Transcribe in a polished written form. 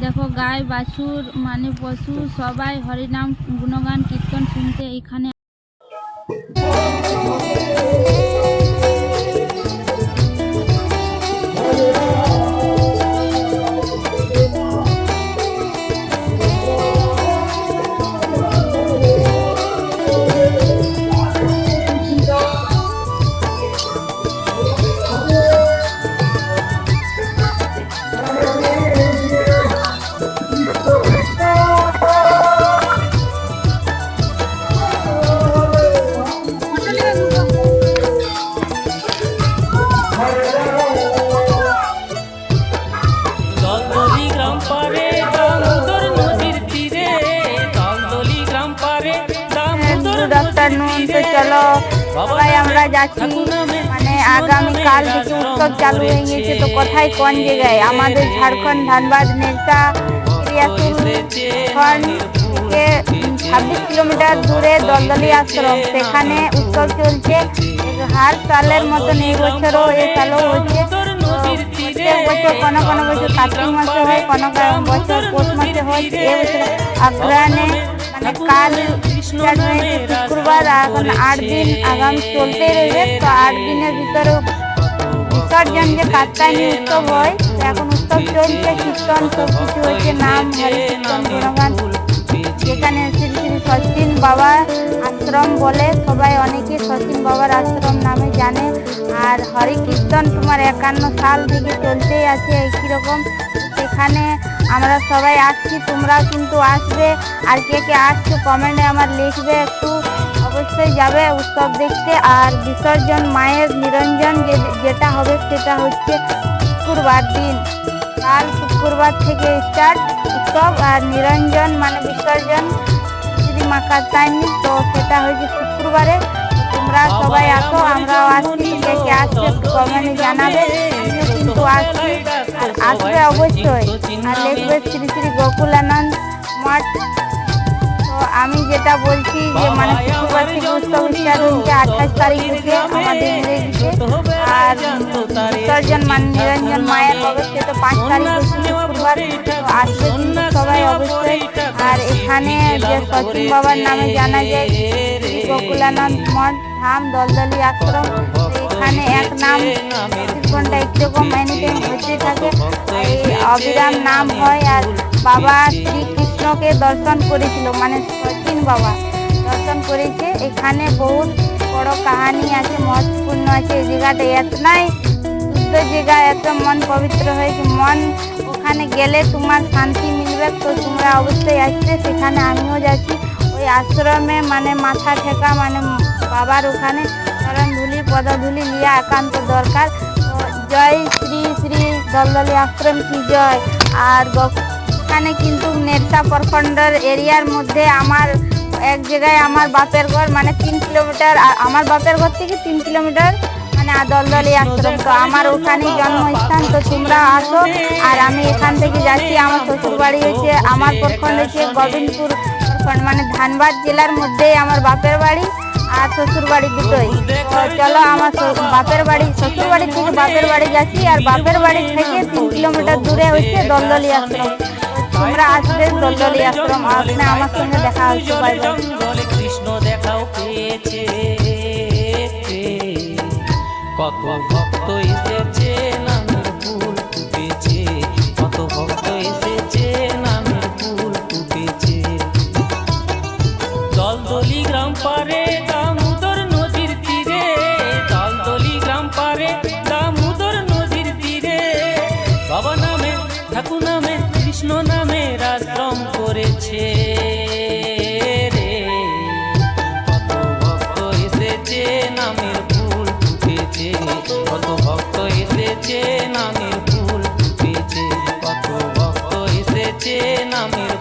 দেখো গায়ে বাছুর মানে পশু সবাই হরিনাম গুণগান কীর্তন শুনতে এখানে। Good afternoon. তো চলো সবাই আমরা যাচ্ছি, মানে আগামীকাল থেকে উৎসব চালু হয়ে গেছে। তো কোথায় কোন জায়গায়? আমাদের ঝাড়খণ্ড ধানবাদ নেতা ক্রিয়াতুল থেকে 26 কিলোমিটার দূরে দলদলি আশ্রম, সেখানে উৎসব চলছে। হার সালের মতন এই বছরও এই সালও হচ্ছে। প্রত্যেক বছর কোনো কোনো বছর কার্তিক মাসে হয়, কোনো বছর পৌষ মাসে হয়। এবছর অগ্রহায়ণে মানে কাল শুক্রবার, এখন 8 দিন আগামী চলতেই রইবে। তো 8 দিনের ভিতরে বিসর্জন যে কাত্যায়নী উৎসব হয়, এখন উৎসব চলছে, কীর্তন সব কিছু হচ্ছে, নাম হরি কীর্তন গুণগান। যেখানে শ্রী শ্রী সচিন বাবা আশ্রম বলে, সবাই অনেকে সচিন বাবার আশ্রম নামে জানে। আর হরি কীর্তন তোমার 51 সাল থেকে চলতেই আছে একই রকম। সেখানে আমরা সবাই আসছি, তোমরাও কিন্তু আসবে। আর কে কে আসছো কমেন্টে আমার লিখবে একটু। অবশ্যই যাবে উৎসব দেখতে। আর বিসর্জন মায়ের নিরঞ্জন যেটা হবে সেটা হচ্ছে শুক্রবার দিন, কাল শুক্রবার থেকে স্টার্ট উৎসব। আর নিরঞ্জন মানে বিসর্জন শ্রী মা কাত্যায়নী, তো সেটা হচ্ছে শুক্রবারে। তোমরা সবাই আসো, আমরাও আসছি। কে কে আসছে কমেন্টে জানাবে। আমিও কিন্তু আসছি, আর আসবে অবশ্যই। আর লিখবে শ্রী শ্রী গোকুলানন্দ মঠ। তো আমি যেটা বলছি যে মানে শুক্রবার থেকে উৎসব স্টার্ট হচ্ছে, 28 তারিখ থেকে আমাদের ইংরেজিতে। আর বিসর্জন মানে নিরঞ্জন মায়ের হবে সেটা 5 তারিখ হচ্ছে শুক্রবার। তো আসবে কিন্তু সবাই অবশ্যই। আর এখানে যে সচিন বাবার নামে জানা যায় গোকুলানন্দ মঠ ধাম দলদলি আশ্রম, এখানে এক নাম 24 ঘন্টা একরকম এনিটাইম হতে থাকে, এই অবিরাম নাম হয়। আর বাবা শ্রীকৃষ্ণকে দর্শন করেছিল, মানে সচিন বাবা দর্শন করেছে। এখানে বহুত বড় কাহানি আছে, মহত্বপূর্ণ আছে। এই জায়গাটা এতনাই শুদ্ধ জায়গা, এত মন পবিত্র হয়েছে, মন ওখানে গেলে তোমার শান্তি মিলবে। তো তোমরা অবশ্যই আসবে, সেখানে আমিও যাচ্ছি। ওই আশ্রমে মানে মাথা ঠেকা মানে বাবার ওখানে চরণ ধুলি পদধুলি লিয়া একান্ত দরকার। তো জয় শ্রী শ্রী দলদলি আশ্রম কি জয়। আর এখানে কিন্তু নেরসা প্রখণ্ডের এরিয়ার মধ্যে আমার এক জায়গায় আমার বাপের ঘর, মানে 3 কিলোমিটার, আমার বাপের ঘর থেকে 3 কিলোমিটার মানে দলদলি আশ্রম। তো আমার ওখানেই জন্মস্থান। তো তোমরা আসো। আর আমি এখান থেকে যাচ্ছি, আমার শ্বশুর বাড়ি হচ্ছে, আমার প্রখণ্ড হচ্ছে গোবিন্দপুর প্রখণ্ড, মানে ধানবাদ জেলার মধ্যেই আমার বাপের বাড়ি আর শ্বশুর বাড়ি দুটোই। তো চলো আমার বাপের বাড়ি, শ্বশুর বাড়ি থেকে বাপের বাড়ি যাচ্ছি। আর বাপের বাড়ি থেকে 3 কিলোমিটার দূরে হচ্ছে দলদলি আশ্রম। তোমরা আসবে দলদলি আশ্রম, আসলে আমার সঙ্গে দেখা হচ্ছে। Bye bye. কৃষ্ণ দেখাও পেয়েছে, কত ভক্ত এসেছে নামের ফুল ফুটেছে, কত ভক্ত এসেছে নামের ফুল ফুটেছে। দলদলি গ্রাম পারে দামোদর নদীর তীরে, দলদলি গ্রাম পারে দামোদর নদীর তীরে, বাবা নামে ঠাকুর নামে কৃষ্ণ নামে আশ্রম করেছে রে। কত ভক্ত এসেছে নামের ফুল ফুটেছে, কত ভক্ত এসেছে নামের ফুল ফুটেছে, কত ভক্ত এসেছে নামের